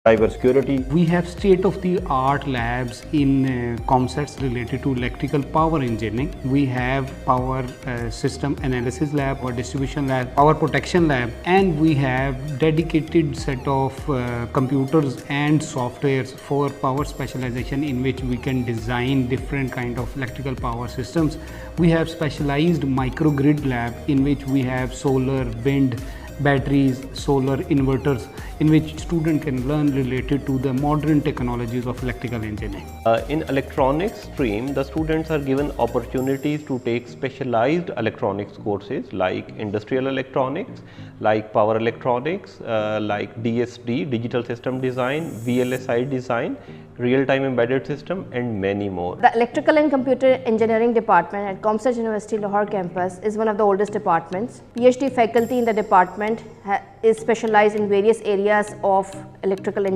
cybersecurity. We have state-of-the-art labs in COMSATS related to electrical power engineering. We have power system analysis lab, or distribution lab, power protection lab, and we have dedicated set of computers and softwares for power specialization, in which we can design different kind of electrical power systems. We have specialized microgrid lab, in which we have solar, wind, batteries, solar inverters, in which student can learn related to the modern technologies of electrical engineering. In electronics stream, the students are given opportunities to take specialized electronics courses like industrial electronics, like power electronics, like DSD, digital system design, VLSI design, real-time embedded system, and many more. The Electrical and Computer Engineering Department at COMSATS University Lahore campus is one of the oldest departments. PhD faculty in the department is specialized in various areas of electrical engineering.